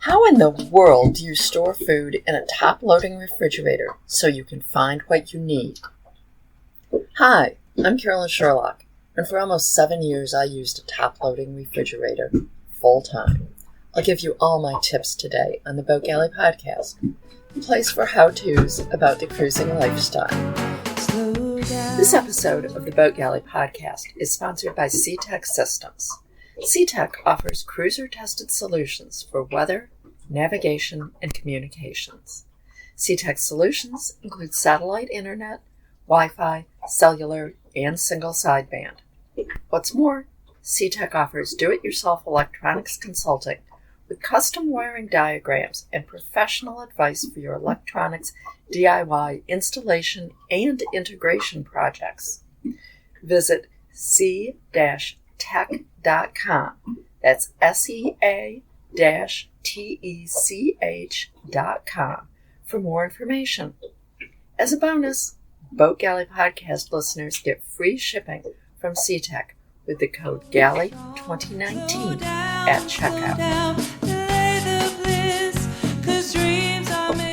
How in the world do you store food in a top-loading refrigerator so you can find what you need? Hi, I'm Carolyn Sherlock, and for almost 7 years I used a top-loading refrigerator full-time. I'll give you all my tips today on the Boat Galley Podcast, a place for how-tos about the cruising lifestyle. This episode of the Boat Galley Podcast is sponsored by SeaTech Systems. SeaTech offers cruiser-tested solutions for weather, navigation, and communications. SeaTech solutions include satellite internet, Wi-Fi, cellular, and single sideband. What's more, SeaTech offers do-it-yourself electronics consulting with custom wiring diagrams and professional advice for your electronics DIY installation and integration projects. Visit c-tech.com. That's SEA-TECH.com for more information. As a bonus, Boat Galley Podcast listeners get free shipping from SeaTech with the code GALLEY2019 at checkout.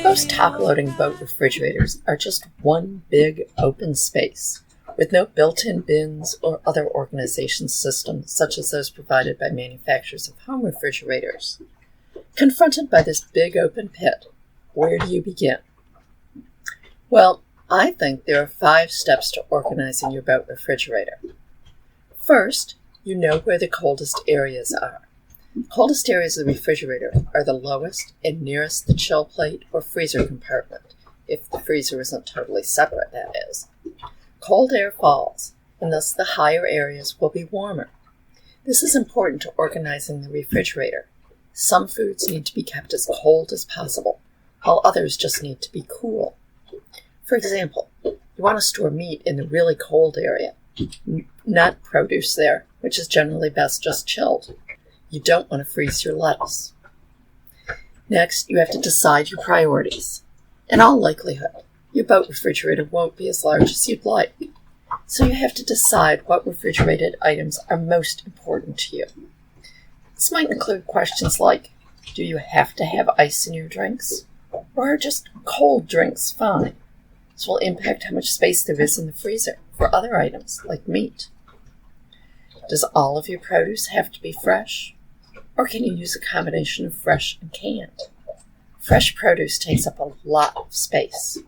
Most top-loading boat refrigerators are just one big open space with no built-in bins or other organization systems such as those provided by manufacturers of home refrigerators. Confronted by this big open pit, where do you begin? Well, I think there are 5 steps to organizing your boat refrigerator. First, you know where the coldest areas are. Coldest areas of the refrigerator are the lowest and nearest the chill plate or freezer compartment, if the freezer isn't totally separate, that is. Cold air falls, and thus the higher areas will be warmer. This is important to organizing the refrigerator. Some foods need to be kept as cold as possible, while others just need to be cool. For example, you want to store meat in the really cold area, not produce there, which is generally best just chilled. You don't want to freeze your lettuce. Next, you have to decide your priorities. In all likelihood, your boat refrigerator won't be as large as you'd like, so you have to decide what refrigerated items are most important to you. This might include questions like, do you have to have ice in your drinks? Or are just cold drinks fine? This will impact how much space there is in the freezer for other items like meat. Does all of your produce have to be fresh? Or can you use a combination of fresh and canned? Fresh produce takes up a lot of space.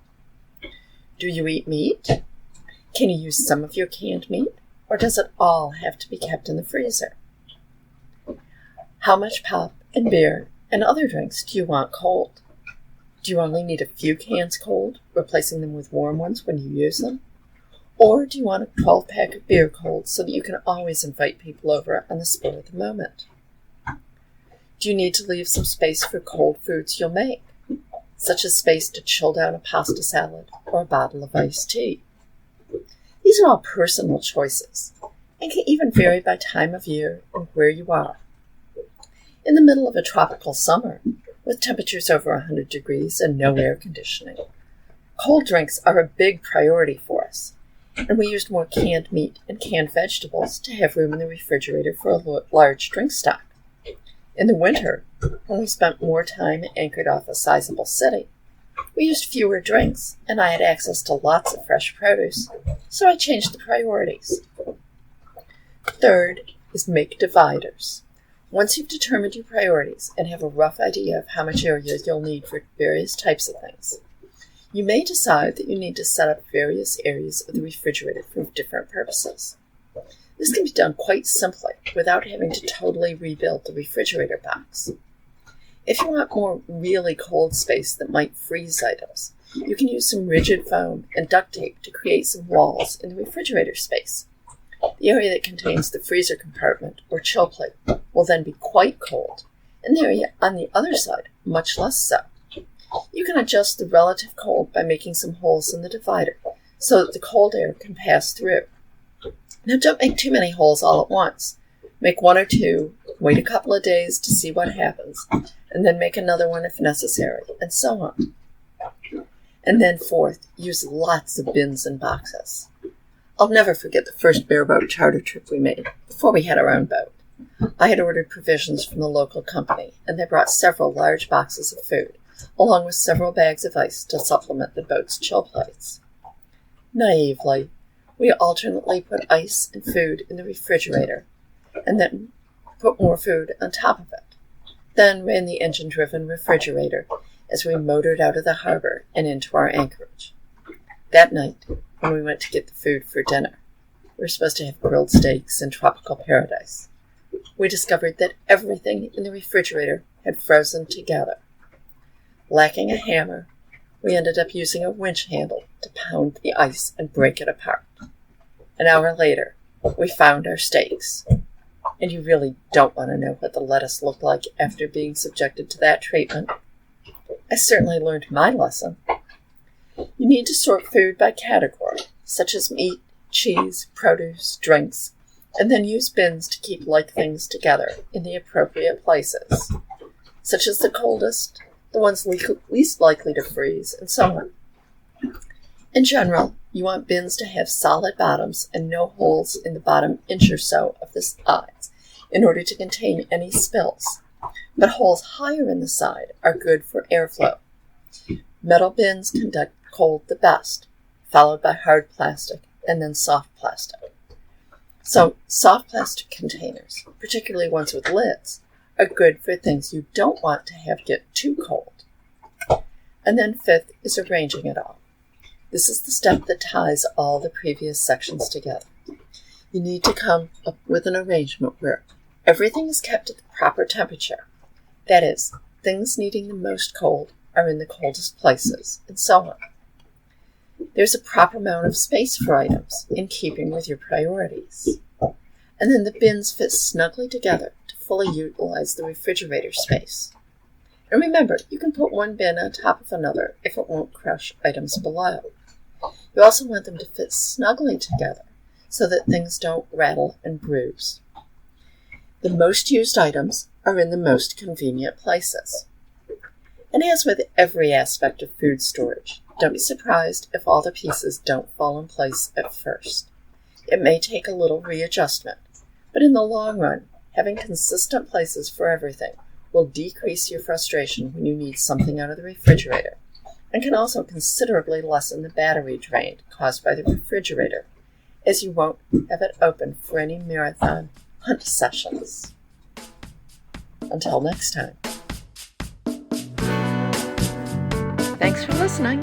Do you eat meat? Can you use some of your canned meat? Or does it all have to be kept in the freezer? How much pop and beer and other drinks do you want cold? Do you only need a few cans cold, replacing them with warm ones when you use them? Or do you want a 12-pack of beer cold so that you can always invite people over on the spur of the moment? Do you need to leave some space for cold foods you'll make, such as space to chill down a pasta salad or a bottle of iced tea? These are all personal choices and can even vary by time of year and where you are. In the middle of a tropical summer, with temperatures over 100 degrees and no air conditioning, cold drinks are a big priority for us, and we used more canned meat and canned vegetables to have room in the refrigerator for a large drink stock. In the winter, when we spent more time anchored off a sizable city, we used fewer drinks, and I had access to lots of fresh produce, so I changed the priorities. Third is make dividers. Once you've determined your priorities and have a rough idea of how much area you'll need for various types of things, you may decide that you need to set up various areas of the refrigerator for different purposes. This can be done quite simply without having to totally rebuild the refrigerator box. If you want more really cold space that might freeze items, you can use some rigid foam and duct tape to create some walls in the refrigerator space. The area that contains the freezer compartment or chill plate will then be quite cold, and the area on the other side much less so. You can adjust the relative cold by making some holes in the divider so that the cold air can pass through. Now don't make too many holes all at once. Make 1 or 2, wait a couple of days to see what happens, and then make another one if necessary, and so on. And then fourth, use lots of bins and boxes. I'll never forget the first bareboat charter trip we made before we had our own boat. I had ordered provisions from the local company, and they brought several large boxes of food, along with several bags of ice to supplement the boat's chill plates. Naively, we alternately put ice and food in the refrigerator, and then put more food on top of it. Then ran the engine-driven refrigerator as we motored out of the harbor and into our anchorage. That night, when we went to get the food for dinner, we were supposed to have grilled steaks in tropical paradise. We discovered that everything in the refrigerator had frozen together. Lacking a hammer, we ended up using a winch handle to pound the ice and break it apart. An hour later, we found our steaks. And you really don't want to know what the lettuce looked like after being subjected to that treatment. I certainly learned my lesson. You need to sort food by category, such as meat, cheese, produce, drinks, and then use bins to keep like things together in the appropriate places, such as the coldest, the ones least likely to freeze, and so on. In general, you want bins to have solid bottoms and no holes in the bottom inch or so of the sides in order to contain any spills, but holes higher in the side are good for airflow. Metal bins conduct cold the best, followed by hard plastic and then soft plastic. So soft plastic containers, particularly ones with lids, are good for things you don't want to have get too cold. And then fifth is arranging it all. This is the step that ties all the previous sections together. You need to come up with an arrangement where everything is kept at the proper temperature. That is, things needing the most cold are in the coldest places, and so on. There's a proper amount of space for items in keeping with your priorities. And then the bins fit snugly together to fully utilize the refrigerator space. And remember, you can put one bin on top of another if it won't crush items below. You also want them to fit snugly together so that things don't rattle and bruise. The most used items are in the most convenient places. And as with every aspect of food storage, don't be surprised if all the pieces don't fall in place at first. It may take a little readjustment, but in the long run, having consistent places for everything will decrease your frustration when you need something out of the refrigerator, and can also considerably lessen the battery drain caused by the refrigerator, as you won't have it open for any marathon hunt sessions. Until next time. Thanks for listening.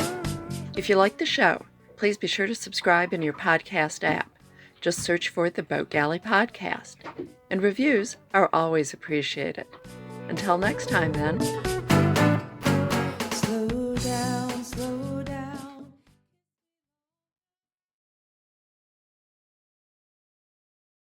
If you like the show, please be sure to subscribe in your podcast app. Just search for the Boat Galley Podcast. And reviews are always appreciated. Until next time, then.